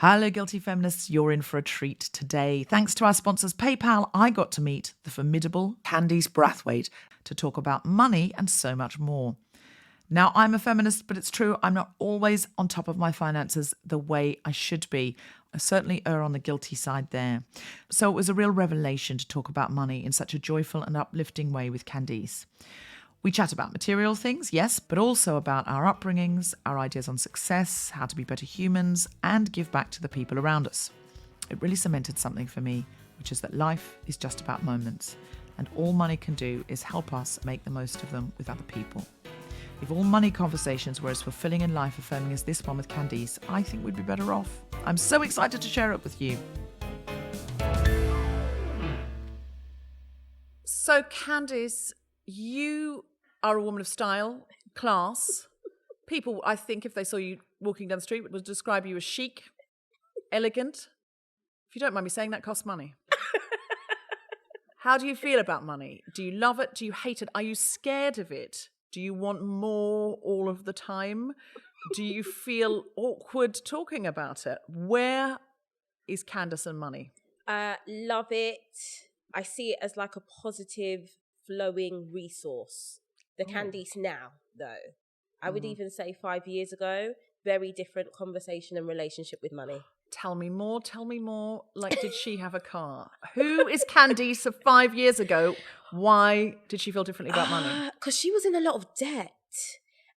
Hello, Guilty Feminists. You're in for a treat today. Thanks to our sponsors, PayPal, I got to meet the formidable Candice Brathwaite to talk about money and so much more. Now, I'm a feminist, but it's true, I'm not always on top of my finances the way I should be. I certainly err on the guilty side there. So it was a real revelation to talk about money in such a joyful and uplifting way with Candice. We chat about material things, yes, but also about our upbringings, our ideas on success, how to be better humans, and give back to the people around us. It really cemented something for me, which is that life is just about moments, and all money can do is help us make the most of them with other people. If all money conversations were as fulfilling in life affirming as this one with Candice, I think we'd be better off. I'm so excited to share it with you. So, Candice, you are a woman of style, class. People, I think, if they saw you walking down the street, would describe you as chic, elegant. If you don't mind me saying, that costs money. How do you feel about money? Do you love it? Do you hate it? Are you scared of it? Do you want more all of the time? Do you feel awkward talking about it? Where is Candice and money? Love it. I see it as like a positive flowing resource. The Candice now, though, I would even say 5 years ago, very different conversation and relationship with money. Tell me more. Like, did she have a car? Who is Candice of 5 years ago? Why did she feel differently about money? Because she was in a lot of debt.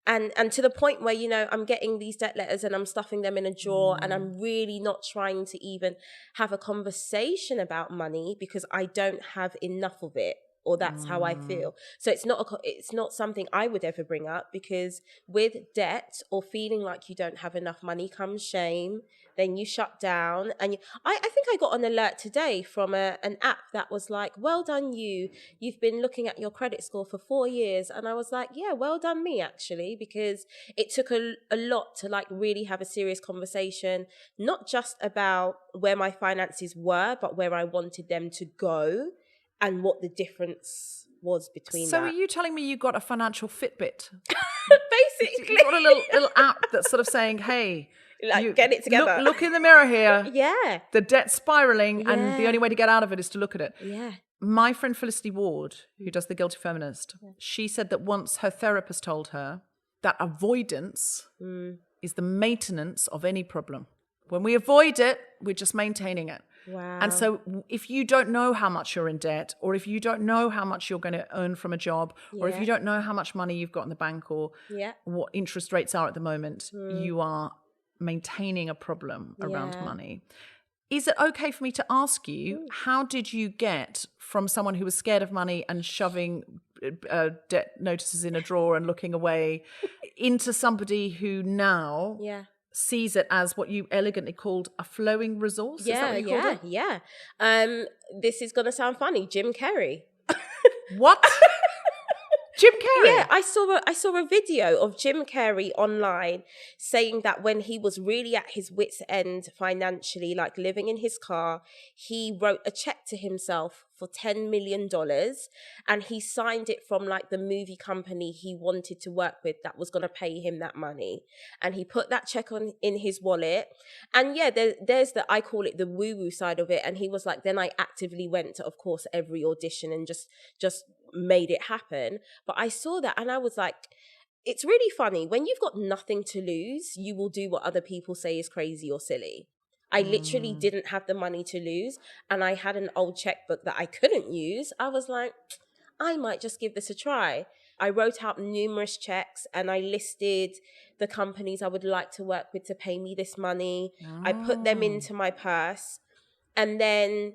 And to the point where, you know, I'm getting these debt letters and I'm stuffing them in a drawer and I'm really not trying to even have a conversation about money because I don't have enough of it. Or that's how I feel. So it's not something I would ever bring up, because with debt or feeling like you don't have enough money comes shame. Then you shut down. And I think I got an alert today from an app that was like, well done you. You've been looking at your credit score for 4 years. And I was like, yeah, well done me, actually, because it took a lot to like really have a serious conversation, not just about where my finances were, but where I wanted them to go. And what the difference was between that. So are you telling me you got a financial Fitbit? Basically. You got a little app that's sort of saying, hey, like, get it together. Look in the mirror here. Yeah. The debt's spiraling and the only way to get out of it is to look at it. Yeah. My friend Felicity Ward, who does The Guilty Feminist, she said that once her therapist told her that avoidance is the maintenance of any problem. When we avoid it, we're just maintaining it. Wow. And so if you don't know how much you're in debt, or if you don't know how much you're going to earn from a job, or if you don't know how much money you've got in the bank, or what interest rates are at the moment, you are maintaining a problem around money. Is it okay for me to ask you, how did you get from someone who was scared of money and shoving debt notices in a drawer and looking away into somebody who now sees it as what you elegantly called a flowing resource? Is that what you called it? Yeah. This is going to sound funny. Jim Carrey. What? Jim Carrey? Yeah, I saw a video of Jim Carrey online saying that when he was really at his wit's end financially, like living in his car, he wrote a check to himself for $10 million and he signed it from like the movie company he wanted to work with that was going to pay him that money. And he put that check in his wallet. And yeah, there's I call it the woo-woo side of it. And he was like, then I actively went to, of course, every audition and just made it happen. But I saw that and I was like, it's really funny. When you've got nothing to lose, you will do what other people say is crazy or silly. I literally didn't have the money to lose and I had an old checkbook that I couldn't use. I was like, I might just give this a try. I wrote out numerous checks and I listed the companies I would like to work with to pay me this money. I put them into my purse. And then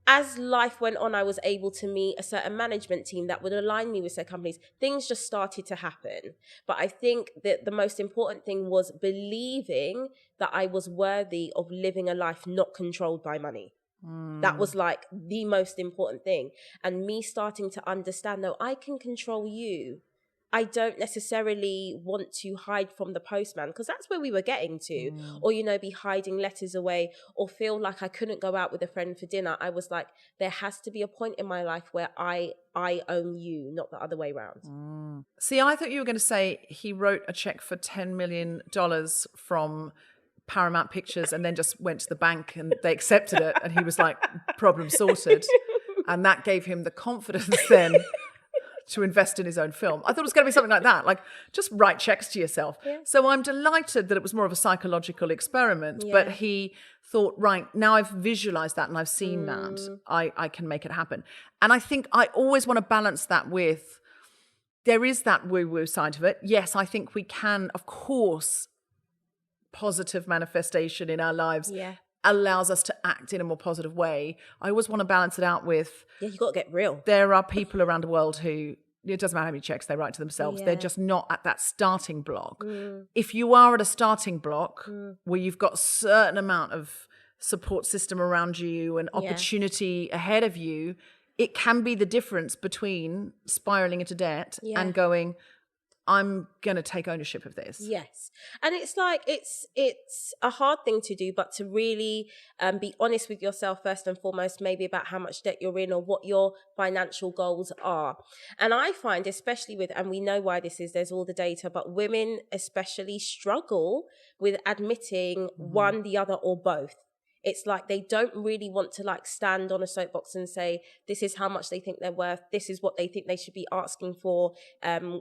as life went on, I was able to meet a certain management team that would align me with their companies. Things just started to happen. But I think that the most important thing was believing that I was worthy of living a life not controlled by money. That was like the most important thing. And me starting to understand, no, I can control you. I don't necessarily want to hide from the postman, because that's where we were getting to. Or, be hiding letters away or feel like I couldn't go out with a friend for dinner. I was like, there has to be a point in my life where I own you, not the other way around. See, I thought you were going to say he wrote a check for $10 million from Paramount Pictures and then just went to the bank and they accepted it. And he was like, problem sorted. And that gave him the confidence then to invest in his own film. I thought it was going to be something like that, like just write checks to yourself. Yeah. So I'm delighted that it was more of a psychological experiment, but he thought, right, now I've visualized that and I've seen that, I can make it happen. And I think I always want to balance that with, there is that woo-woo side of it. Yes, I think we can, of course, positive manifestation in our lives allows us to act in a more positive way. I always want to balance it out with, you got to get real. There are people around the world who, it doesn't matter how many checks they write to themselves, they're just not at that starting block. If you are at a starting block where you've got a certain amount of support system around you and opportunity ahead of you, it can be the difference between spiraling into debt and going, I'm going to take ownership of this. Yes. And it's like, it's a hard thing to do, but to really be honest with yourself first and foremost, maybe about how much debt you're in or what your financial goals are. And I find, especially with, and we know why this is, there's all the data, but women especially struggle with admitting one, the other, or both. It's like they don't really want to like stand on a soapbox and say, this is how much they think they're worth. This is what they think they should be asking for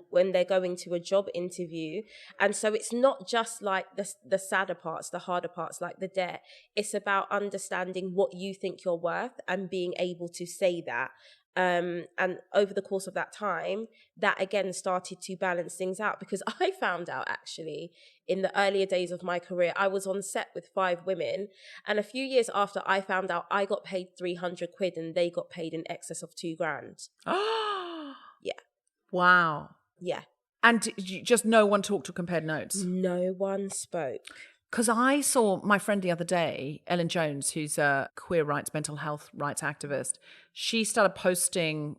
when they're going to a job interview. And so it's not just like the sadder parts, the harder parts, like the debt. It's about understanding what you think you're worth and being able to say that. And over the course of that time, that again started to balance things out, because I found out actually in the earlier days of my career, I was on set with 5 women, and a few years after I found out, I got paid 300 quid and they got paid in excess of 2 grand. Yeah. Wow. Yeah. And just no one talked or compared notes? No one spoke. Because I saw my friend the other day, Ellen Jones, who's a queer rights, mental health rights activist. She started posting,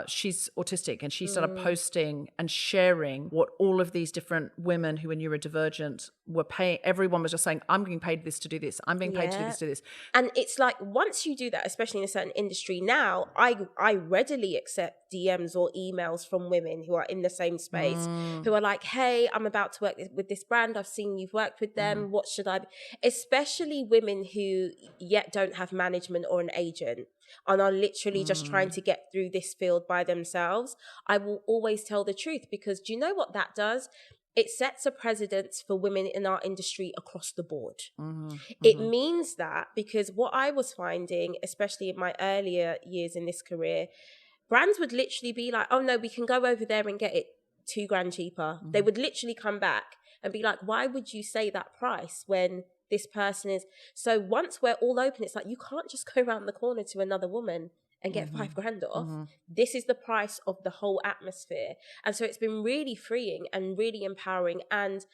she's autistic, and she started posting and sharing what all of these different women who were neurodivergent were paying. Everyone was just saying, I'm being paid this to do this. I'm being paid to do this, to do this. And it's like, once you do that, especially in a certain industry now, I readily accept DMs or emails from women who are in the same space, who are like, hey, I'm about to work with this brand. I've seen you've worked with them. What should I be? Especially women who yet don't have management or an agent and are literally just trying to get through this field by themselves. I will always tell the truth, because do you know what that does? It sets a precedence for women in our industry across the board. It means that, because what I was finding, especially in my earlier years in this career, brands would literally be like, oh no, we can go over there and get it 2 grand cheaper. They would literally come back and be like, why would you say that price when this person is? So once we're all open, it's like, you can't just go around the corner to another woman and get 5 grand off. This is the price of the whole atmosphere. And so it's been really freeing and really empowering. And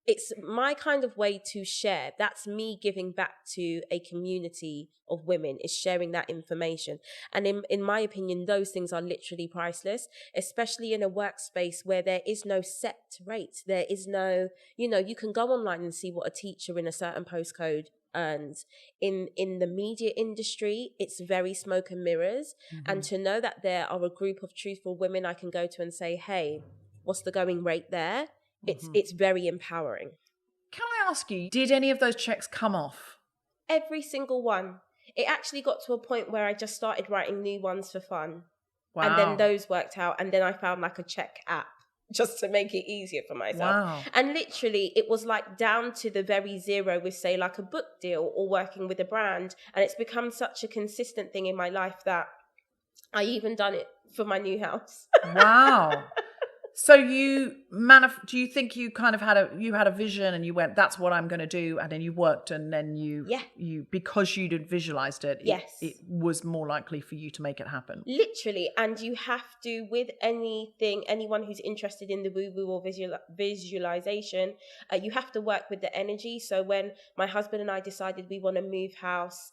it's my kind of way to share. That's me giving back to a community of women, is sharing that information. And in my opinion, those things are literally priceless, especially in a workspace where there is no set rate. There is no, you can go online and see what a teacher in a certain postcode earns. In the media industry, it's very smoke and mirrors. And to know that there are a group of truthful women I can go to and say, hey, what's the going rate there? It's very empowering. Can I ask you, did any of those checks come off? Every single one. It actually got to a point where I just started writing new ones for fun. Wow. And then those worked out. And then I found like a check app just to make it easier for myself. Wow. And literally it was like down to the very zero with, say, like a book deal or working with a brand. And it's become such a consistent thing in my life that I even done it for my new house. Wow. So do you think you kind of had a vision and you went, that's what I'm going to do, and then you worked, and then you because you'd visualized it, it was more likely for you to make it happen. Literally. And you have to, with anyone who's interested in the woo-woo or visualization, you have to work with the energy. So when my husband and I decided we want to move house,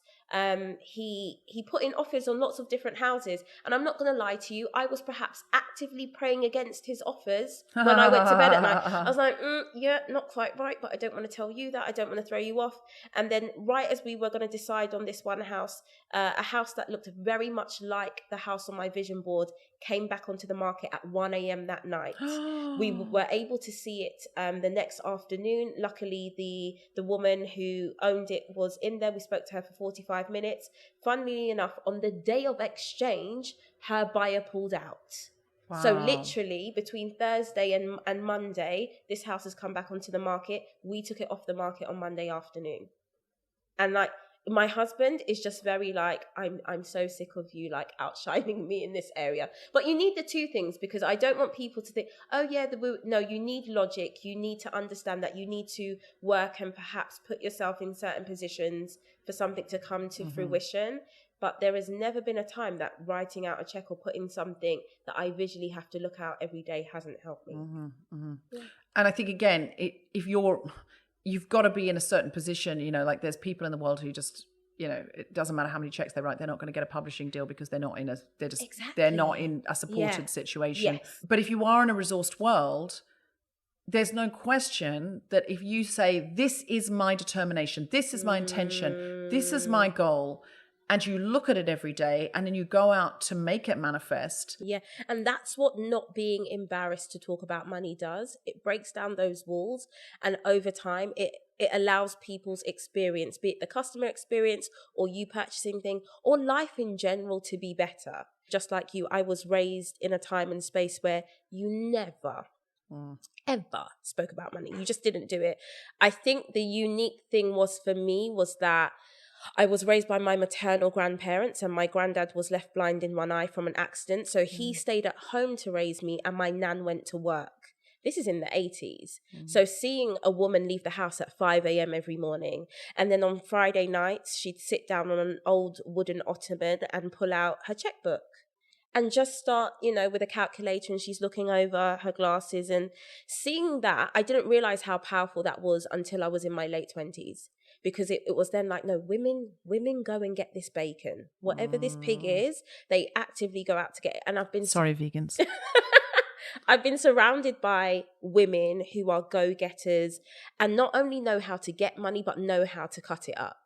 he put in offers on lots of different houses, and I'm not going to lie to you, I was perhaps actively praying against his offers when I went to bed at night. I was like, yeah, not quite right, but I don't want to tell you that, I don't want to throw you off. And then right as we were going to decide on this one house, a house that looked very much like the house on my vision board came back onto the market at 1 a.m. that night. We were able to see it the next afternoon. Luckily, the woman who owned it was in there. We spoke to her for 45 minutes. Funnily enough, on the day of exchange, her buyer pulled out. Wow. So literally between Thursday and Monday, this house has come back onto the market. We took it off the market on Monday afternoon. And like, my husband is just very like, I'm so sick of you like outshining me in this area. But you need the two things, because I don't want people to think, oh yeah, no, you need logic. You need to understand that you need to work and perhaps put yourself in certain positions for something to come to fruition. But there has never been a time that writing out a check or putting something that I visually have to look out every day hasn't helped me. Yeah. And I think, again, you've got to be in a certain position, you know, like there's people in the world who just, you know, it doesn't matter how many checks they write, they're not going to get a publishing deal because they're not in a supported situation. Yes. But if you are in a resourced world, there's no question that if you say, this is my determination, this is my intention, this is my goal, and you look at it every day and then you go out to make it manifest. Yeah. And that's what not being embarrassed to talk about money does. It breaks down those walls. And over time, it allows people's experience, be it the customer experience or you purchasing thing or life in general, to be better. Just like you, I was raised in a time and space where you never, ever spoke about money. You just didn't do it. I think the unique thing was for me was that I was raised by my maternal grandparents, and my granddad was left blind in one eye from an accident. So he stayed at home to raise me, and my nan went to work. This is in the 80s. So seeing a woman leave the house at 5 a.m. every morning, and then on Friday nights, she'd sit down on an old wooden ottoman and pull out her checkbook and just start, you know, with a calculator, and she's looking over her glasses. And seeing that, I didn't realize how powerful that was until I was in my late 20s. Because it was then like, no, women go and get this bacon. Whatever this pig is, they actively go out to get it. And I've been... Sorry, vegans. I've been surrounded by women who are go-getters and not only know how to get money, but know how to cut it up.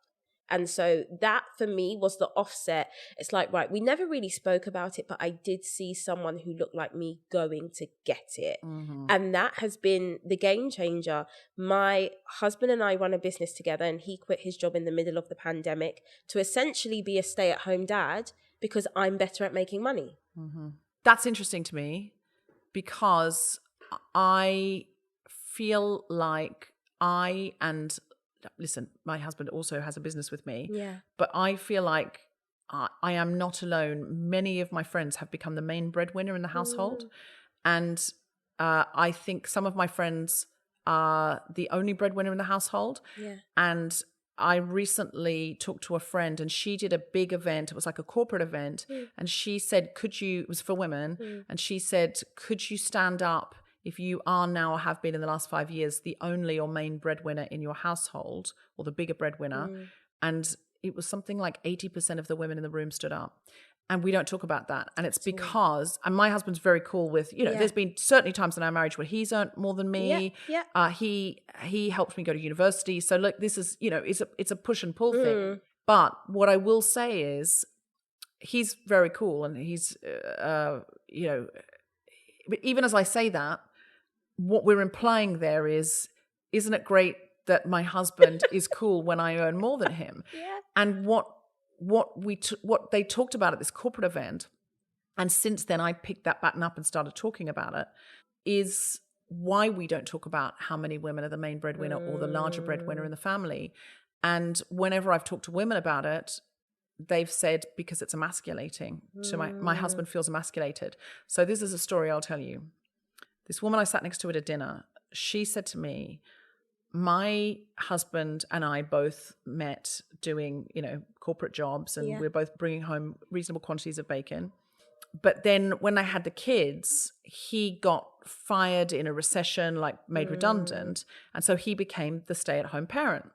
And so that for me was the offset. It's like, right, we never really spoke about it, but I did see someone who looked like me going to get it. And that has been the game changer. My husband and I run a business together, and he quit his job in the middle of the pandemic to essentially be a stay-at-home dad because I'm better at making money. That's interesting to me, because I feel like listen, my husband also has a business with me, but I feel like I am not alone. Many of my friends have become the main breadwinner in the household. And I think some of my friends are the only breadwinner in the household. And I recently talked to a friend, and she did a big event. It was like a corporate event. And she said, it was for women. And she said, could you stand up if you are now or have been in the last 5 years the only or main breadwinner in your household, or the bigger breadwinner? And it was something like 80% of the women in the room stood up. And we don't talk about that. And it's because, and my husband's very cool with, you know, there's been certainly times in our marriage where he's earned more than me. He helped me go to university. So look, this is, you know, it's a push and pull thing. But what I will say is he's very cool, and he's, you know, but even as I say that, what we're implying there is, isn't it great that my husband is cool when I earn more than him? And what they talked about at this corporate event, and since then I picked that baton up and started talking about it, is why we don't talk about how many women are the main breadwinner or the larger breadwinner in the family. And whenever I've talked to women about it, they've said because it's emasculating. So my husband feels emasculated. So this is a story I'll tell you. This woman I sat next to at a dinner, she said to me, my husband and I both met doing, you know, corporate jobs, and we're both bringing home reasonable quantities of bacon. But then when I had the kids, he got fired in a recession, like made redundant. And so he became the stay-at-home parent.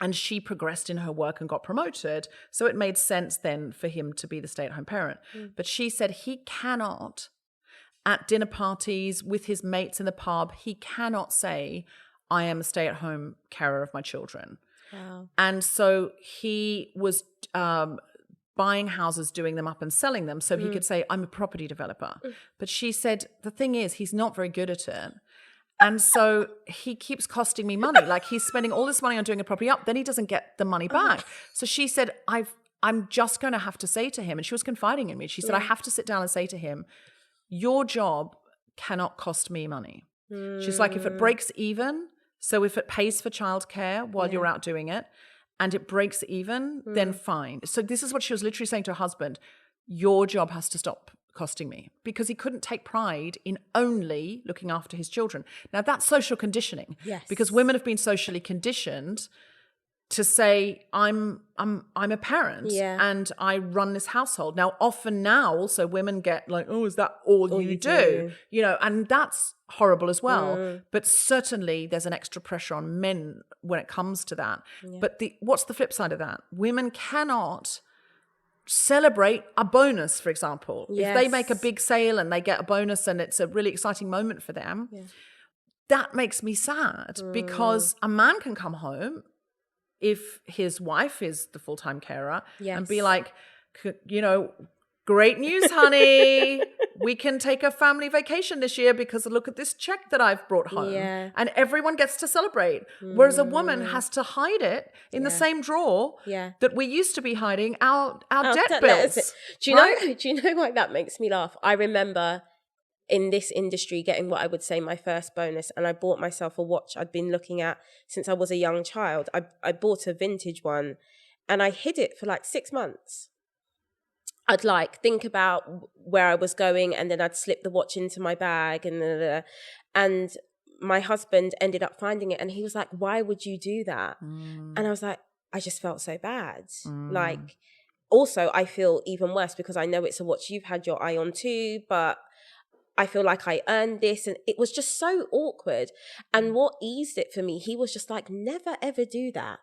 And she progressed in her work and got promoted. So it made sense then for him to be the stay-at-home parent. But she said he cannot, at dinner parties with his mates in the pub, he cannot say, I am a stay-at-home carer of my children. Wow. And so he was buying houses, doing them up and selling them. So he could say, I'm a property developer. But she said, the thing is, he's not very good at it. And so he keeps costing me money. Like he's spending all this money on doing a property up, then he doesn't get the money back. So she said, I'm just going to have to say to him, and she was confiding in me. She said, I have to sit down and say to him, your job cannot cost me money. She's like, if it breaks even, so if it pays for childcare while you're out doing it, and it breaks even, then fine. So this is what she was literally saying to her husband. Your job has to stop costing me, because he couldn't take pride in only looking after his children. Now that's social conditioning. Yes. Because women have been socially conditioned to say, I'm a parent and I run this household. Now, often now also women get like, oh, is that all you do? You know, and that's horrible as well. But certainly there's an extra pressure on men when it comes to that. But what's the flip side of that? Women cannot celebrate a bonus, for example. If they make a big sale and they get a bonus and it's a really exciting moment for them, that makes me sad, because a man can come home if his wife is the full-time carer and be like, you know, great news, honey. We can take a family vacation this year because look at this check that I've brought home. And everyone gets to celebrate. Whereas a woman has to hide it in the same drawer that we used to be hiding our debt bills. Do you know why that makes me laugh? I remember in this industry getting what I would say my first bonus, and I bought myself a watch I'd been looking at since I was a young child. I bought a vintage one and I hid it for like 6 months. I'd like think about where I was going, and then I'd slip the watch into my bag and my husband ended up finding it, and he was like, why would you do that? And I was like, I just felt so bad. Like, also I feel even worse because I know it's a watch you've had your eye on too, but I feel like I earned this. And it was just so awkward. And what eased it for me, he was just like, never, ever do that.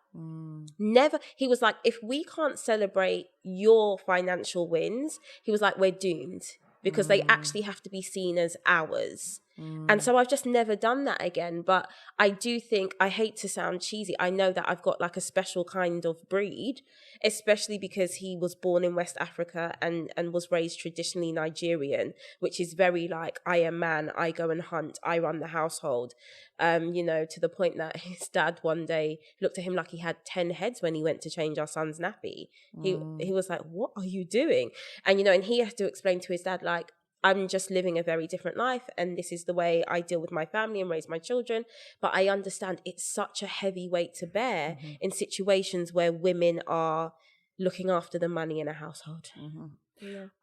Never. He was like, if we can't celebrate your financial wins, he was like, we're doomed, because they actually have to be seen as ours. And so I've just never done that again. But I do think, I hate to sound cheesy, I know that I've got like a special kind of breed, especially because he was born in West Africa and was raised traditionally Nigerian, which is very like, I am man, I go and hunt, I run the household. You know, to the point that his dad one day looked at him like he had 10 heads when he went to change our son's nappy. He was like, what are you doing? And, you know, and he had to explain to his dad, like, I'm just living a very different life, and this is the way I deal with my family and raise my children. But I understand it's such a heavy weight to bear in situations where women are looking after the money in a household.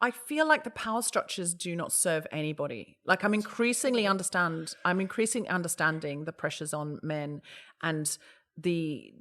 I feel like the power structures do not serve anybody. Like I'm increasingly understanding the pressures on men, and the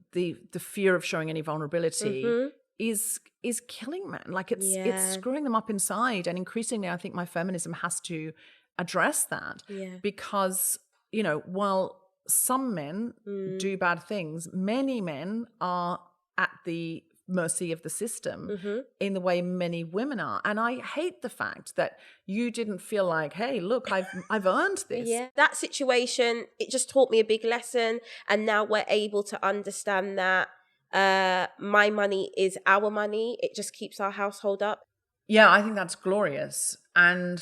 fear of showing any vulnerability is killing men. Like it's screwing them up inside. And increasingly, I think my feminism has to address that, because, you know, while some men do bad things, many men are at the mercy of the system in the way many women are. And I hate the fact that you didn't feel like, hey, look, I've earned this. That situation, it just taught me a big lesson. And now we're able to understand that my money is our money. It just keeps our household up. Yeah, I think that's glorious. And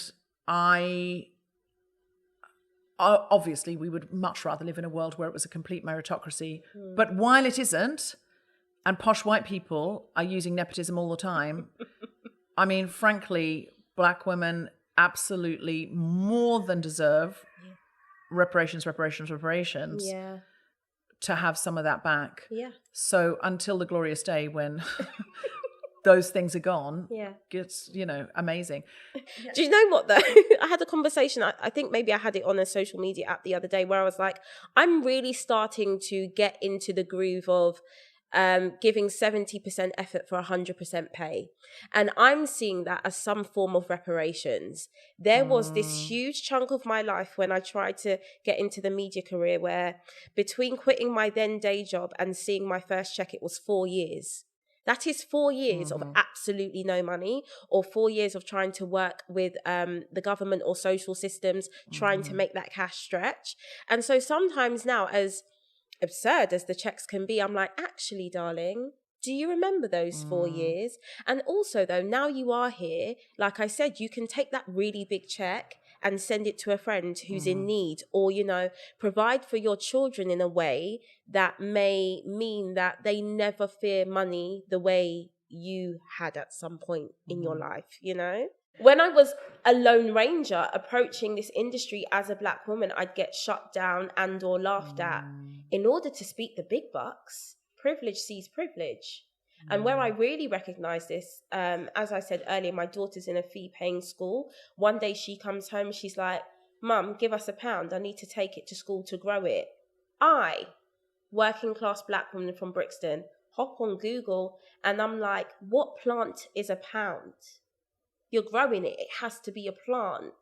obviously we would much rather live in a world where it was a complete meritocracy. But while it isn't, and posh white people are using nepotism all the time, I mean, frankly, black women absolutely more than deserve reparations to have some of that back. So until the glorious day when those things are gone, it's, you know, amazing. Do you know what though? I had a conversation, I think maybe I had it on a social media app the other day, where I was like, I'm really starting to get into the groove of giving 70% effort for 100% pay. And I'm seeing that as some form of reparations. There was this huge chunk of my life when I tried to get into the media career where between quitting my then day job and seeing my first check, it was 4 years. That is 4 years of absolutely no money, or 4 years of trying to work with the government or social systems, trying to make that cash stretch. And so sometimes now, as absurd as the checks can be, I'm like, actually, darling, Do you remember those 4 years? And also, though, now you are here, like I said, you can take that really big check and send it to a friend who's in need, or, you know, provide for your children in a way that may mean that they never fear money the way you had at some point in your life, you know? When I was a lone ranger approaching this industry as a Black woman, I'd get shut down and or laughed at. In order to speak the big bucks, privilege sees privilege. And where I really recognize this, as I said earlier, my daughter's in a fee-paying school. One day she comes home, she's like, Mum, give us £1. I need to take it to school to grow it. I, working class Black woman from Brixton, hop on Google and I'm like, what plant is £1? You're growing it. It has to be a plant.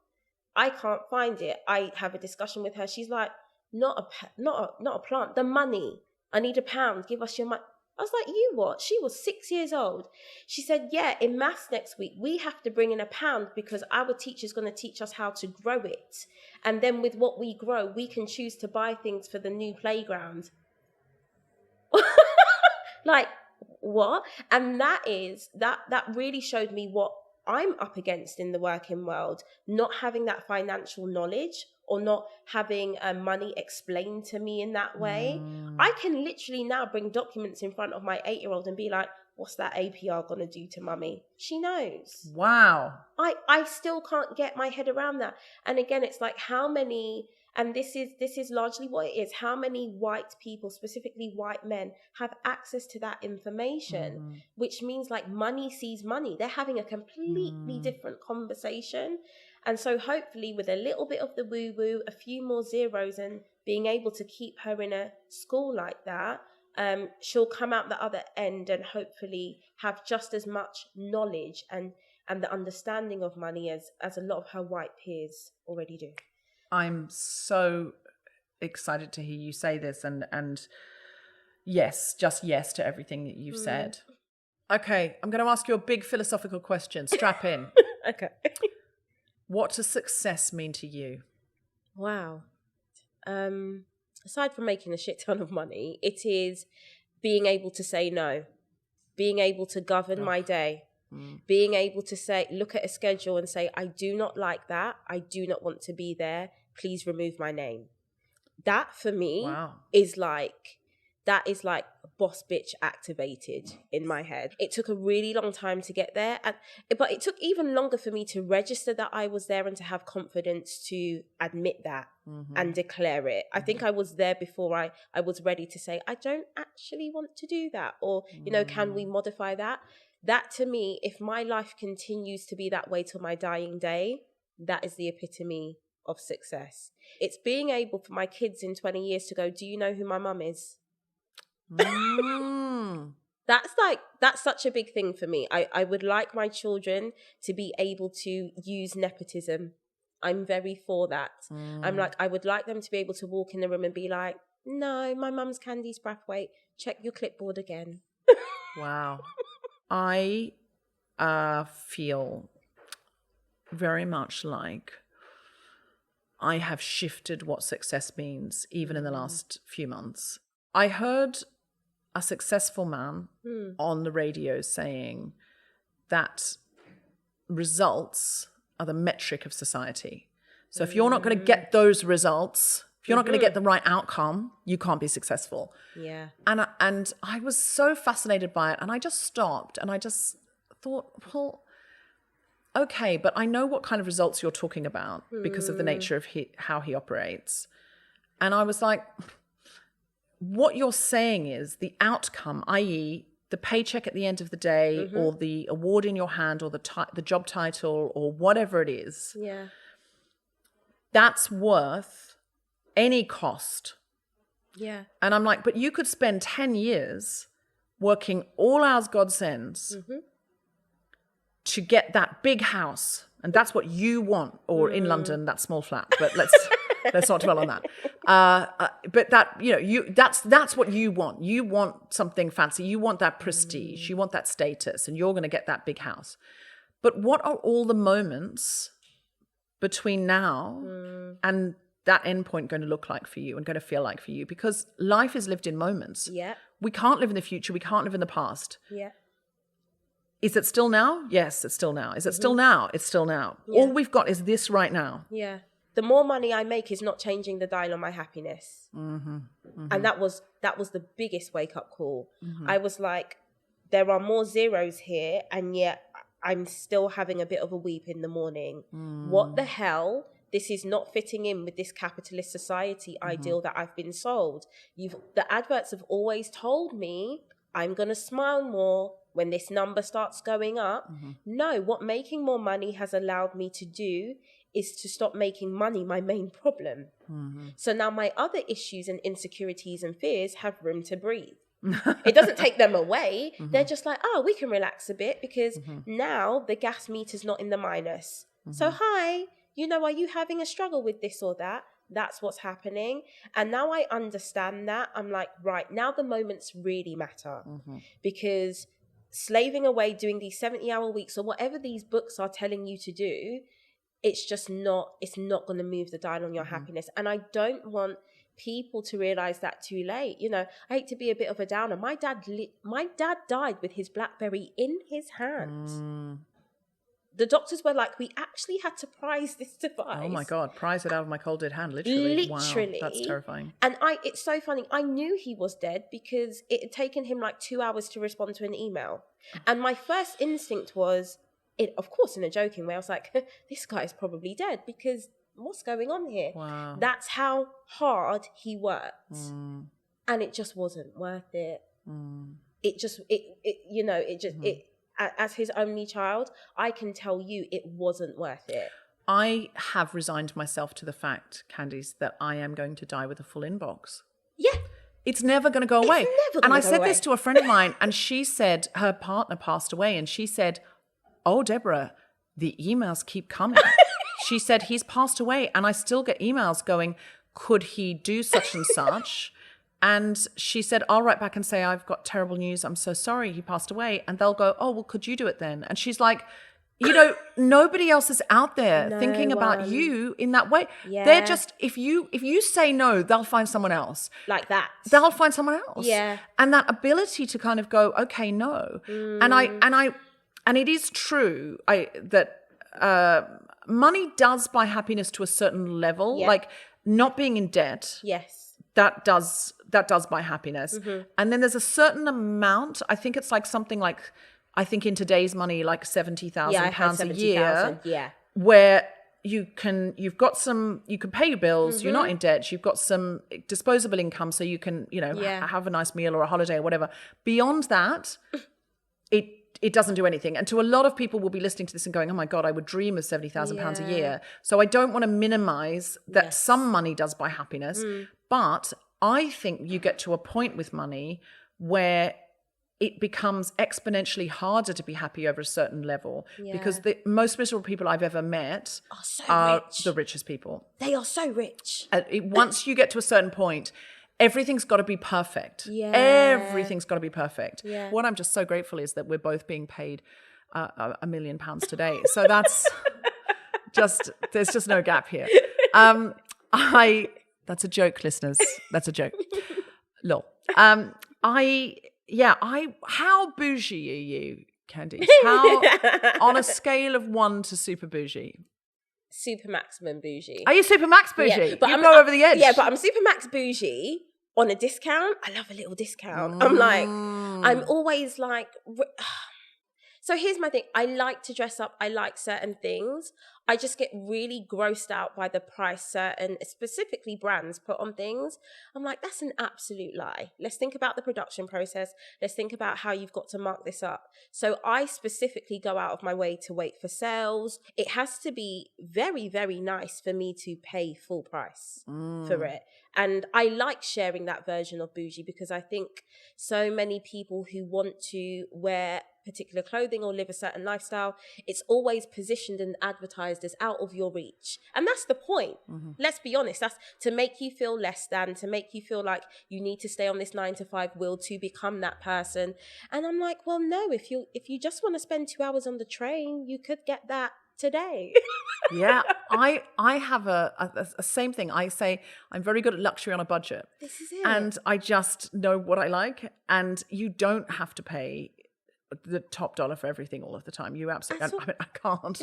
I can't find it. I have a discussion with her. She's like, not a plant. The money. I need £1. Give us your money. I was like, you what? She was 6 years old. She said, yeah, in maths next week, we have to bring in £1 because our teacher's going to teach us how to grow it. And then with what we grow, we can choose to buy things for the new playground. Like, what? And that really showed me what I'm up against in the working world, not having that financial knowledge or not having money explained to me in that way. I can literally now bring documents in front of my 8-year-old and be like, what's that APR going to do to mummy? She knows. Wow. I still can't get my head around that. And again, it's like how many, and this is largely what it is, how many white people, specifically white men, have access to that information, which means like money sees money. They're having a completely different conversation. And so hopefully with a little bit of the woo-woo, a few more zeros and being able to keep her in a school like that, she'll come out the other end and hopefully have just as much knowledge and the understanding of money as a lot of her white peers already do. I'm so excited to hear you say this and yes, just yes to everything that you've said. Okay, I'm going to ask you a big philosophical question. Strap in. Okay. What does success mean to you? Wow. Aside from making a shit ton of money, it is being able to say no, being able to govern my day, being able to say, look at a schedule and say, I do not like that. I do not want to be there. Please remove my name. That for me is like boss bitch activated in my head. It took a really long time to get there. But it took even longer for me to register that I was there and to have confidence to admit that and declare it. I think I was there before I was ready to say, I don't actually want to do that. Or, you know, can we modify that? That to me, if my life continues to be that way till my dying day, that is the epitome of success. It's being able for my kids in 20 years to go, do you know who my mum is? That's such a big thing for me. I would like my children to be able to use nepotism. I'm very for that. I'm like, I would like them to be able to walk in the room and be like, no, my mum's Candice Brathwaite. Check your clipboard again. Wow. I feel very much like I have shifted what success means, even in the last few months. I heard a successful man on the radio saying that results are the metric of society. So if you're not going to get those results, if you're not going to get the right outcome, you can't be successful. Yeah. And I was so fascinated by it, and I just stopped and I just thought, well, okay, but I know what kind of results you're talking about because of the nature of how he operates. And I was like, what you're saying is the outcome, i.e. the paycheck at the end of the day or the award in your hand or the job title or whatever it is, that's worth any cost. Yeah. And I'm like, but you could spend 10 years working all hours God sends to get that big house. And that's what you want. Or in London, that small flat. But let's not dwell on that. But that, you know, that's what you want. You want something fancy. You want that prestige. You want that status. And you're going to get that big house. But what are all the moments between now and that end point going to look like for you and going to feel like for you? Because life is lived in moments. Yeah. We can't live in the future. We can't live in the past. Yeah. Is it still now? Yes, it's still now. Is it still now? It's still now. Yeah. All we've got is this right now. Yeah. The more money I make is not changing the dial on my happiness. And that was the biggest wake up call. I was like, there are more zeros here, and yet I'm still having a bit of a weep in the morning. What the hell? This is not fitting in with this capitalist society ideal that I've been sold. The adverts have always told me I'm going to smile more when this number starts going up. No, what making more money has allowed me to do is to stop making money my main problem. So now my other issues and insecurities and fears have room to breathe. It doesn't take them away. They're just like, oh, we can relax a bit because now the gas meter's not in the minus. So hi, are you having a struggle with this or that? That's what's happening. And now I understand that. I'm like, right, now the moments really matter. Because slaving away, doing these 70-hour weeks or whatever these books are telling you to do, it's not going to move the dial on your happiness. And I don't want people to realize that too late. I hate to be a bit of a downer. My dad died with his BlackBerry in his hand. The doctors were like, we actually had to prize this device. Oh my God, prize it out of my cold dead hand, literally. Wow, that's terrifying. And it's so funny. I knew he was dead because it had taken him like 2 hours to respond to an email. And my first instinct was, of course, in a joking way, I was like, this guy is probably dead because what's going on here? Wow. That's how hard he worked. And it just wasn't worth it. As his only child, I can tell you it wasn't worth it. I have resigned myself to the fact, Candice, that I am going to die with a full inbox. Yeah. It's never going to go away. And I said this to a friend of mine, and she said her partner passed away, and she said, oh, Deborah, the emails keep coming. She said, he's passed away, and I still get emails going, could he do such and such? And she said, I'll write back and say, I've got terrible news. I'm so sorry he passed away. And they'll go, oh, well, could you do it then? And she's like, nobody else is out there thinking about you in that way. Yeah. They're just, if you say no, they'll find someone else. Like that. They'll find someone else. Yeah. And that ability to kind of go, okay, no. And it is true that money does buy happiness to a certain level. Yeah. Like not being in debt. Yes. That does buy happiness. And then there's a certain amount, I think it's like something like, I think in today's money, like £70,000 a year. Yeah. Where you can pay your bills, you're not in debt, you've got some disposable income so you can, have a nice meal or a holiday or whatever. Beyond that, it doesn't do anything. And to a lot of people will be listening to this and going, oh my God, I would dream of £70,000 a year. So I don't want to minimize that some money does buy happiness. But I think you get to a point with money where it becomes exponentially harder to be happy over a certain level because the most miserable people I've ever met are the richest people. They are so rich. Once you get to a certain point, everything's got to be perfect. Yeah. Everything's got to be perfect. Yeah. What I'm just so grateful is that we're both being paid £1 million today. So that's there's just no gap here. That's a joke, listeners. That's a joke. Lol. How bougie are you, Candice? How, on a scale of 1 to super bougie? Super maximum bougie. Are you super max bougie? Yeah, but you go over the edge. Yeah, but I'm super max bougie on a discount. I love a little discount. I'm always like... So here's my thing. I like to dress up. I like certain things. I just get really grossed out by the price certain, specifically brands, put on things. I'm like, that's an absolute lie. Let's think about the production process. Let's think about how you've got to mark this up. So I specifically go out of my way to wait for sales. It has to be very, very nice for me to pay full price for it. And I like sharing that version of bougie because I think so many people who want to wear particular clothing or live a certain lifestyle, it's always positioned and advertised as out of your reach. And that's the point. Let's be honest. That's to make you feel less than, to make you feel like you need to stay on this 9-to-5 wheel to become that person. And I'm like, well, no, if you just want to spend 2 hours on the train, you could get that today. Yeah, I have a same thing. I say I'm very good at luxury on a budget. This is it. And I just know what I like. And you don't have to pay the top dollar for everything all of the time. You absolutely, I mean, I can't.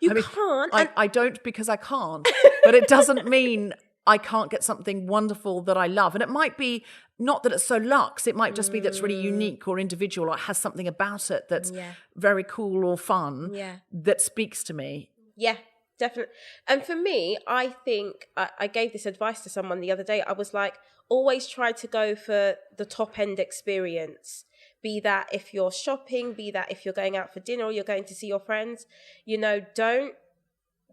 You can't. I don't because I can't. But it doesn't mean I can't get something wonderful that I love. And it might be not that it's so luxe. It might just be that's really unique or individual, or it has something about it that's very cool or fun that speaks to me. Yeah, definitely. And for me, I think I gave this advice to someone the other day. I was like, always try to go for the top end experience. Be that if you're shopping, be that if you're going out for dinner or you're going to see your friends, you know, don't,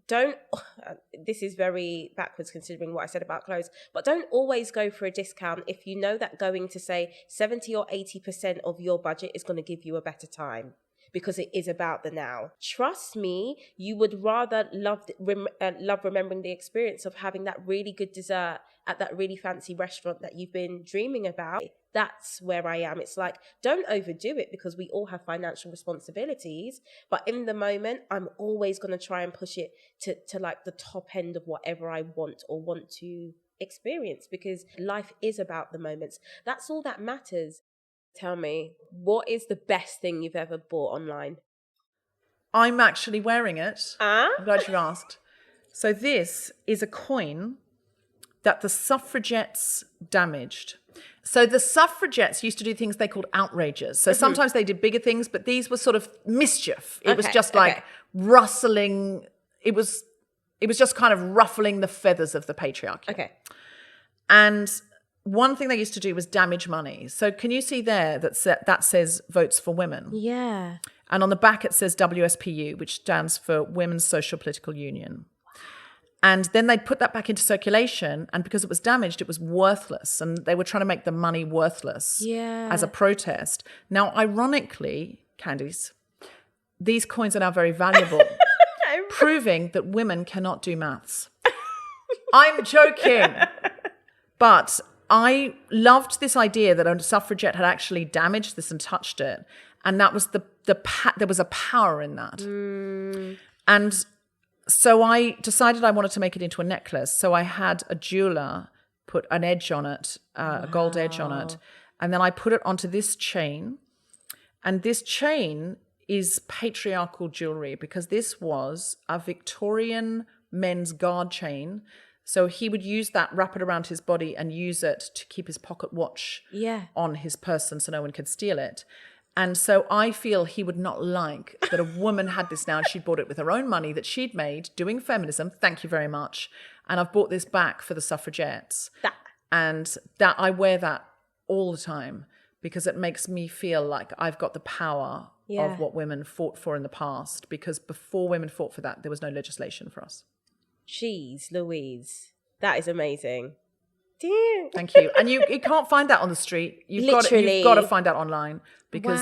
this is very backwards considering what I said about clothes, but don't always go for a discount if you know that going to say 70 or 80% of your budget is going to give you a better time, because it is about the now. Trust me, you would rather love remembering the experience of having that really good dessert at that really fancy restaurant that you've been dreaming about. That's where I am. It's like, don't overdo it, because we all have financial responsibilities. But in the moment, I'm always going to try and push it to like the top end of whatever I want or want to experience, because life is about the moments. That's all that matters. Tell me, what is the best thing you've ever bought online? I'm actually wearing it. I'm glad you asked. So this is a coin that the suffragettes damaged. So the suffragettes used to do things they called outrages. So sometimes they did bigger things, but these were sort of mischief. It was just like rustling. It was just kind of ruffling the feathers of the patriarchy. Okay. And one thing they used to do was damage money. So can you see there that says Votes for Women? Yeah. And on the back it says WSPU, which stands for Women's Social Political Union. And then they'd put that back into circulation, and because it was damaged, it was worthless. And they were trying to make the money worthless as a protest. Now, ironically, Candice, these coins are now very valuable, proving that women cannot do maths. I'm joking. But I loved this idea that a suffragette had actually damaged this and touched it. And that was there was a power in that. And so I decided I wanted to make it into a necklace. So I had a jeweler put an edge on it, a gold edge on it. And then I put it onto this chain. And this chain is patriarchal jewelry, because this was a Victorian men's guard chain. So he would use that, wrap it around his body and use it to keep his pocket watch on his person so no one could steal it. And so I feel he would not like that a woman had this now, and she'd bought it with her own money that she'd made doing feminism. Thank you very much. And I've bought this back for the suffragettes. And that I wear that all the time, because it makes me feel like I've got the power of what women fought for in the past, because before women fought for that, there was no legislation for us. Jeez Louise. That is amazing. Damn. Thank you. And you can't find that on the street. You've got to find that online, because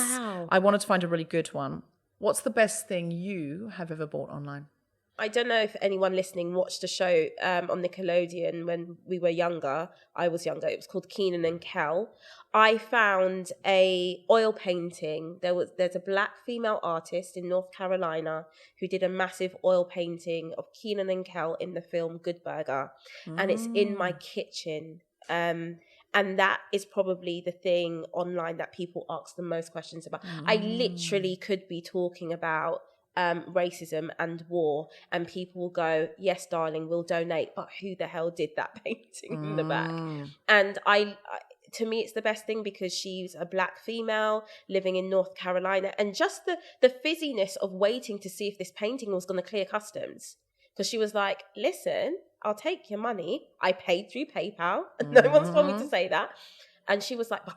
I wanted to find a really good one. What's the best thing you have ever bought online? I don't know if anyone listening watched a show on Nickelodeon when we were younger. I was younger. It was called Keenan and Kel. I found a oil painting. There's a black female artist in North Carolina who did a massive oil painting of Keenan and Kel in the film Good Burger. And it's in my kitchen. And that is probably the thing online that people ask the most questions about. I literally could be talking about racism and war, and people will go, yes darling, we'll donate, but who the hell did that painting in the back? And I to me it's the best thing, because she's a black female living in North Carolina, and just the fizziness of waiting to see if this painting was going to clear customs, because she was like, listen, I'll take your money, I paid through PayPal, and no one's told me to say that. And she was like, but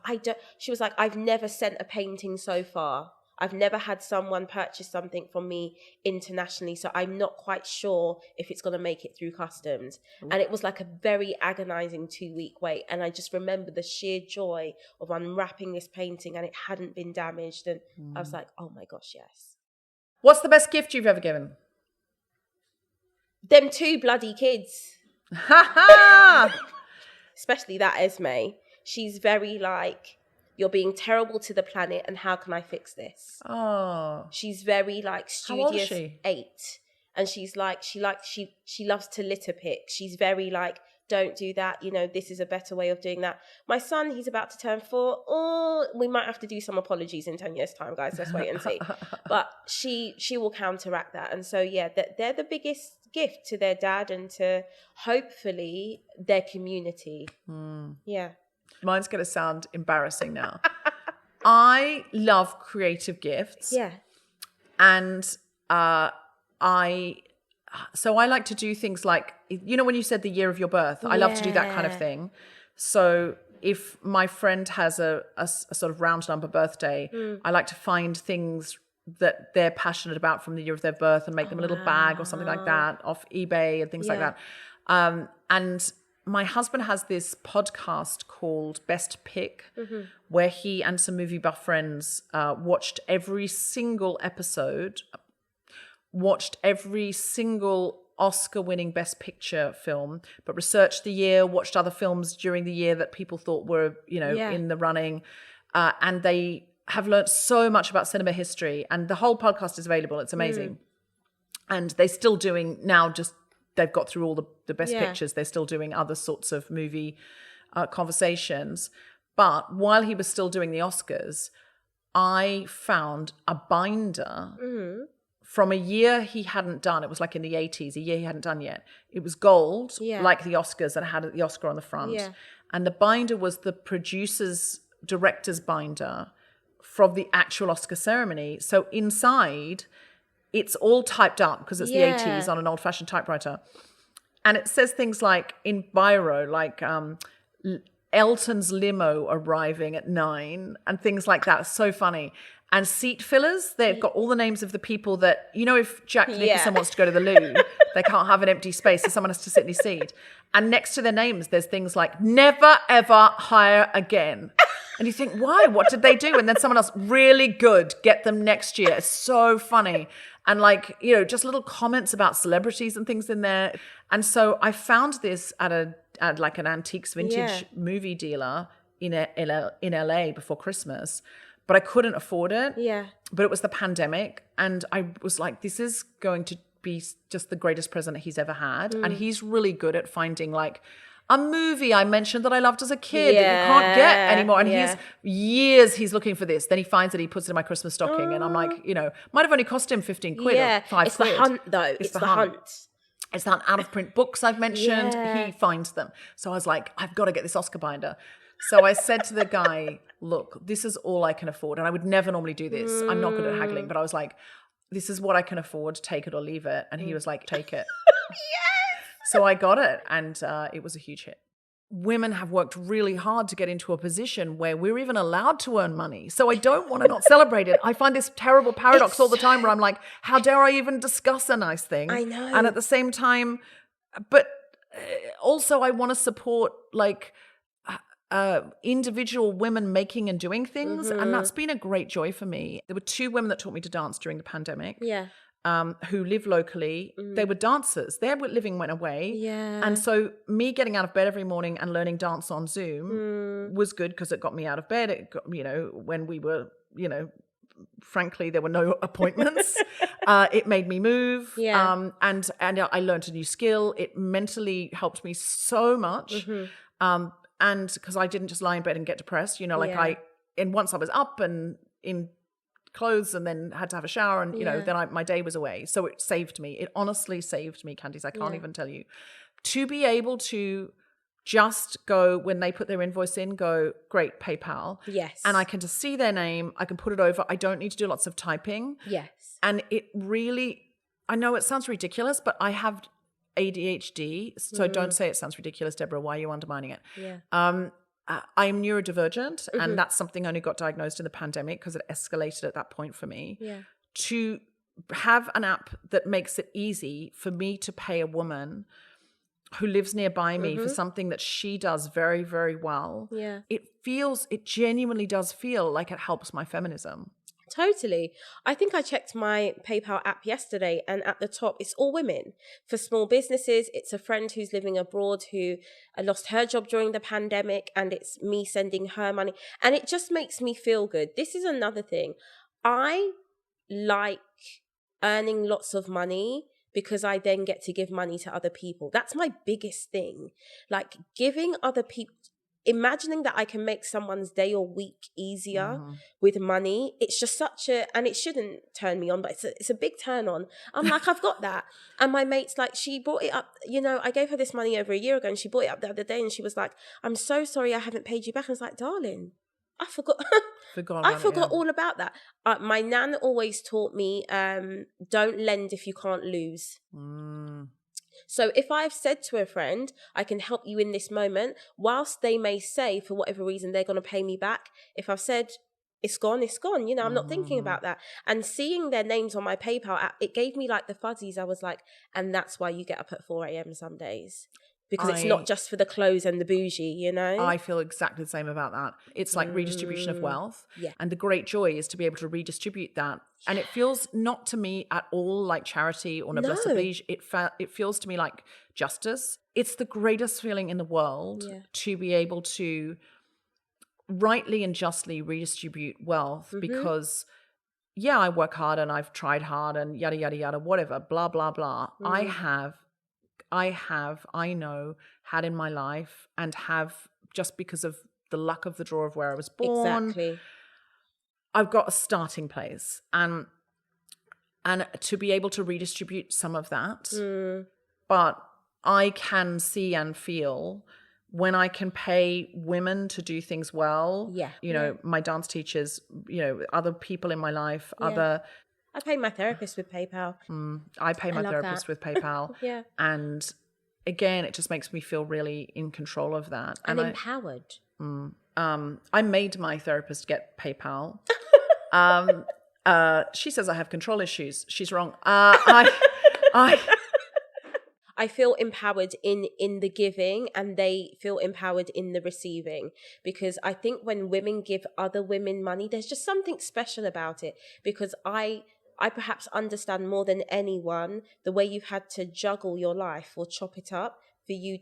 she was like, I've never sent a painting so far. I've never had someone purchase something from me internationally, so I'm not quite sure if it's going to make it through customs. And it was like a very agonizing 2-week wait. And I just remember the sheer joy of unwrapping this painting, and it hadn't been damaged. And I was like, oh my gosh, yes. What's the best gift you've ever given? Them 2 bloody kids. Ha ha! Especially that Esme. She's very like, you're being terrible to the planet, and how can I fix this? Oh. She's very like studious. How old is she? 8. And she's like, she loves to litter pick. She's very like, don't do that. You know, this is a better way of doing that. My son, he's about to turn 4. Oh, we might have to do some apologies in 10 years' time, guys. Let's wait and see. But she will counteract that. And so, yeah, they're the biggest gift to their dad and to hopefully their community. Yeah. Mine's going to sound embarrassing now. I love creative gifts. Yeah. And so I like to do things like, you know, when you said the year of your birth, I love to do that kind of thing. So if my friend has a sort of round number birthday, I like to find things that they're passionate about from the year of their birth and make them a little bag or something like that off eBay and things like that. And my husband has this podcast called Best Pick, where he and some movie buff friends watched every single episode, watched every single Oscar-winning Best Picture film, but researched the year, watched other films during the year that people thought were, you know, in the running. And they have learned so much about cinema history. And the whole podcast is available. It's amazing. And they're still doing now, just they've got through all the Best Pictures. They're still doing other sorts of movie conversations. But while he was still doing the Oscars, I found a binder from a year he hadn't done. It was like in the 80s, a year he hadn't done yet. It was gold, like the Oscars, and it had the Oscar on the front. Yeah. And the binder was the director's binder from the actual Oscar ceremony. So inside, it's all typed up because it's the 80s on an old-fashioned typewriter. And it says things like, in biro, like Elton's limo arriving at 9 and things like that. It's so funny. And seat fillers, they've got all the names of the people that, you know, if Jack Nicholson wants to go to the loo, they can't have an empty space, so someone has to sit in his seat. And next to their names, there's things like, never, ever hire again. And you think, why? What did they do? And then someone else, really good, get them next year. It's so funny. And like, you know, just little comments about celebrities and things in there. And so I found this at like an antiques vintage movie dealer in LA before Christmas. But I couldn't afford it. Yeah. But it was the pandemic. And I was like, this is going to be just the greatest present he's ever had. And he's really good at finding like a movie I mentioned that I loved as a kid that you can't get anymore. And he's looking for this. Then he finds it, he puts it in my Christmas stocking. And I'm like, you know, might have only cost him 15 quid or 5 quid. It's the hunt though. It's the hunt. It's that out of print books I've mentioned. He finds them. So I was like, I've got to get this Oscar binder. So I said to the guy, look, this is all I can afford. And I would never normally do this. I'm not good at haggling. But I was like, this is what I can afford. Take it or leave it. And he was like, take it. So I got it. And it was a huge hit. Women have worked really hard to get into a position where we're even allowed to earn money. So I don't want to not celebrate it. I find this terrible paradox all the time where I'm like, how dare I even discuss a nice thing? I know. And at the same time, but also I want to support like individual women making and doing things. And that's been a great joy for me. There were 2 women that taught me to dance during the pandemic. Yeah. Who live locally. They were dancers. Their living went away. Yeah. And so me getting out of bed every morning and learning dance on Zoom was good because it got me out of bed. It got, you know, when we were, you know, frankly, there were no appointments. It made me move. Yeah. And I learned a new skill. It mentally helped me so much. And because I didn't just lie in bed and get depressed, you know, like once I was up and in clothes and then had to have a shower and, you know, then my day was away. So it saved me. It honestly saved me, Candice. I can't even tell you. To be able to just go, when they put their invoice in, go, great, PayPal. Yes. And I can just see their name. I can put it over. I don't need to do lots of typing. Yes. And it really, I know it sounds ridiculous, but I have ADHD. So don't say it sounds ridiculous, Deborah. Why are you undermining it? Yeah. I'm neurodivergent, and that's something I only got diagnosed in the pandemic because it escalated at that point for me. Yeah. To have an app that makes it easy for me to pay a woman who lives nearby me for something that she does very, very well. Yeah. It genuinely does feel like it helps my feminism. Totally. I think I checked my PayPal app yesterday and at the top, it's all women. For small businesses, it's a friend who's living abroad who lost her job during the pandemic and it's me sending her money. And it just makes me feel good. This is another thing. I like earning lots of money because I then get to give money to other people. That's my biggest thing. Like giving other people, imagining that I can make someone's day or week easier with money. It's just such a, and it shouldn't turn me on, but it's a big turn on. I'm like, I've got that. And my mate's like, she brought it up, you know, I gave her this money over a year ago and she brought it up the other day and she was like, I'm so sorry I haven't paid you back. I was like, darling, I forgot. I forgot all about that. My nan always taught me, don't lend if you can't lose. So if I've said to a friend, I can help you in this moment, whilst they may say for whatever reason they're going to pay me back, if I've said it's gone, it's gone. You know, I'm not thinking about that. And seeing their names on my PayPal app, it gave me like the fuzzies. I was like, and that's why you get up at 4 a.m. some days. Because it's not just for the clothes and the bougie, you know? I feel exactly the same about that. It's like redistribution of wealth. Yeah. And the great joy is to be able to redistribute that. Yeah. And it feels not to me at all like charity or noblesse oblige. It feels to me like justice. It's the greatest feeling in the world to be able to rightly and justly redistribute wealth because, yeah, I work hard and I've tried hard and yada, yada, yada, whatever, blah, blah, blah. I know, had in my life and have just because of the luck of the draw of where I was born. Exactly. I've got a starting place and to be able to redistribute some of that. But I can see and feel when I can pay women to do things well. Yeah. You know, my dance teachers, you know, other people in my life, I pay my therapist with PayPal. I pay my therapist with PayPal. Yeah. And again, it just makes me feel really in control of that. And empowered. I made my therapist get PayPal. She says I have control issues. She's wrong. I feel empowered in the giving and they feel empowered in the receiving, because I think when women give other women money, there's just something special about it, because I perhaps understand more than anyone the way you've had to juggle your life or chop it up for you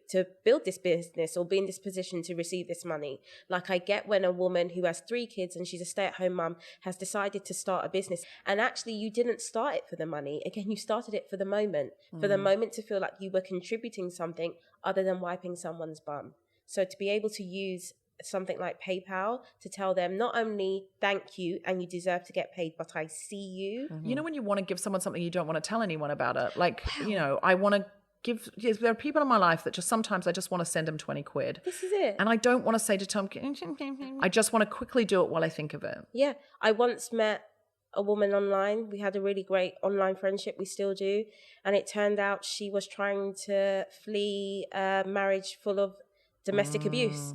to build this business or be in this position to receive this money. Like I get when a woman who has 3 kids and she's a stay-at-home mum has decided to start a business, and actually you didn't start it for the money. Again, you started it for the moment, for the moment to feel like you were contributing something other than wiping someone's bum. So to be able to use something like PayPal to tell them not only thank you and you deserve to get paid, but I see you. You know when you want to give someone something, you don't want to tell anyone about it. Like, you know, I want to give, there are people in my life that just sometimes I just want to send them 20 quid. This is it. And I don't want to say to Tom, I just want to quickly do it while I think of it. Yeah. I once met a woman online. We had a really great online friendship. We still do. And it turned out she was trying to flee a marriage full of domestic abuse.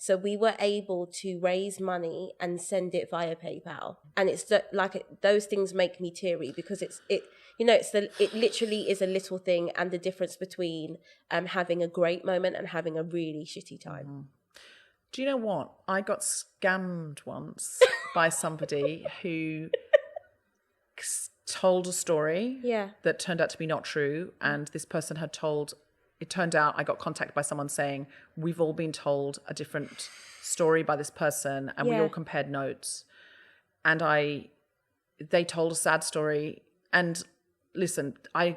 So we were able to raise money and send it via PayPal. And it's like those things make me teary, because it literally is a little thing, and the difference between having a great moment and having a really shitty time. Do you know what? I got scammed once by somebody who told a story that turned out to be not true. And this person had told, it turned out I got contacted by someone saying, we've all been told a different story by this person and we all compared notes. And they told a sad story. And listen, I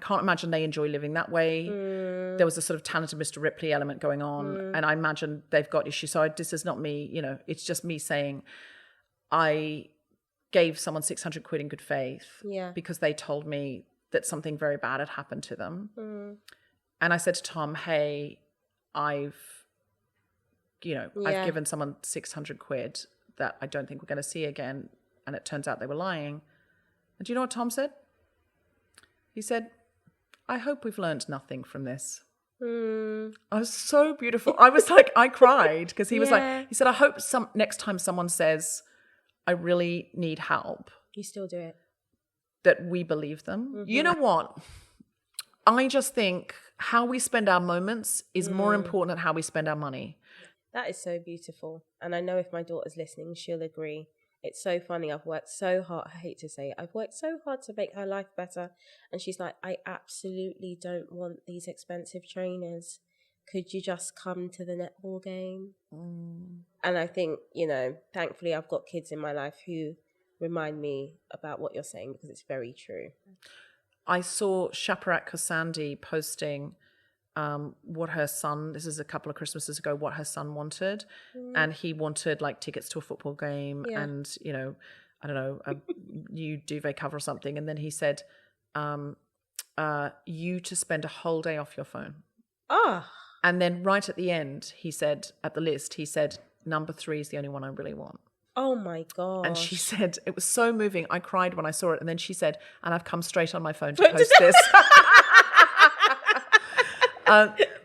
can't imagine they enjoy living that way. There was a sort of talented Mr. Ripley element going on. And I imagine they've got issues. So this is not me, you know, it's just me saying I gave someone 600 quid in good faith because they told me that something very bad had happened to them. And I said to Tom, hey, I've given someone 600 quid that I don't think we're going to see again. And it turns out they were lying. And do you know what Tom said? He said, I hope we've learned nothing from this. I was so beautiful. I was like, I cried because he was like, he said, I hope next time someone says, I really need help, You still do it. that we believe them. You know what? I just think how we spend our moments is more important than how we spend our money. That is so beautiful. And I know if my daughter's listening, she'll agree. It's so funny. I've worked so hard. I hate to say it. I've worked so hard to make her life better. And she's like, I absolutely don't want these expensive trainers. Could you just come to the netball game? And I think, you know, thankfully I've got kids in my life who remind me about what you're saying, because it's very true. I saw Shaparat Kosandi posting what her son, this is a couple of Christmases ago, what her son wanted. And he wanted like tickets to a football game and, you know, I don't know, a new duvet cover or something. And then he said, you to spend a whole day off your phone. And then right at the end, he said, at the list, he said, number 3 is the only one I really want. Oh my God. And she said, it was so moving. I cried when I saw it. And then she said, and I've come straight on my phone to post this.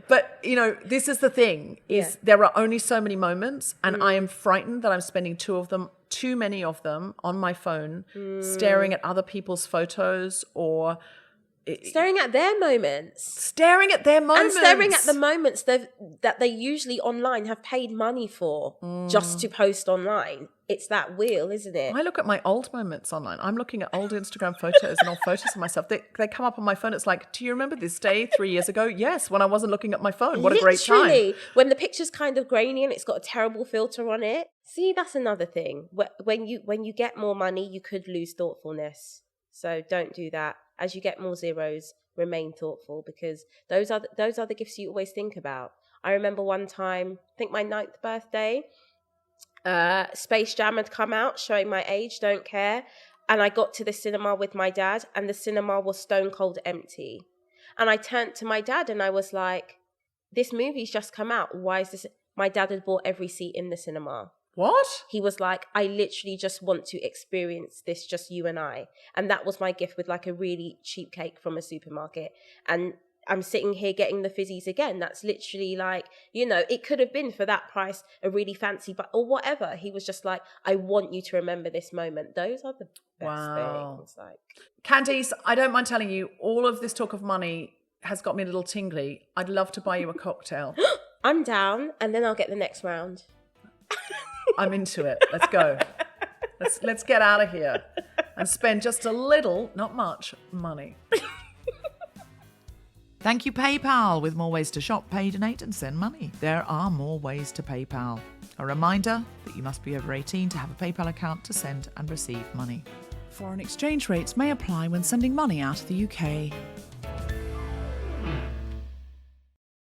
But, you know, this is the thing, is there are only so many moments, and I am frightened that I'm spending too many of them on my phone, staring at other people's photos or... Staring at their moments. Staring at their moments. And staring at the moments that they usually online have paid money for just to post online. It's that wheel, isn't it? I look at my old moments online. I'm looking at old Instagram photos and old photos of myself. They come up on my phone. It's like, do you remember this day 3 years ago? Yes, when I wasn't looking at my phone. What a great time. Literally, when the picture's kind of grainy and it's got a terrible filter on it. See, that's another thing. When you get more money, you could lose thoughtfulness. So don't do that. As you get more zeros, remain thoughtful, because those are the gifts you always think about. I remember one time, I think my 9th birthday, Space Jam had come out, showing my age, don't care. And I got to the cinema with my dad, and the cinema was stone cold empty. And I turned to my dad and I was like, this movie's just come out. Why is this? My dad had bought every seat in the cinema. What? He was like, I literally just want to experience this, just you and I. And that was my gift, with like a really cheap cake from a supermarket. And I'm sitting here getting the fizzies again. That's literally like, you know, it could have been for that price a really fancy, but or whatever. He was just like, I want you to remember this moment. Those are the best things. Like, Candice, I don't mind telling you, all of this talk of money has got me a little tingly. I'd love to buy you a cocktail. I'm down, and then I'll get the next round. I'm into it. Let's go. Let's get out of here and spend just a little, not much, money. Thank you, PayPal. With more ways to shop, pay, donate and send money, there are more ways to PayPal. A reminder that you must be over 18 to have a PayPal account to send and receive money. Foreign exchange rates may apply when sending money out of the UK.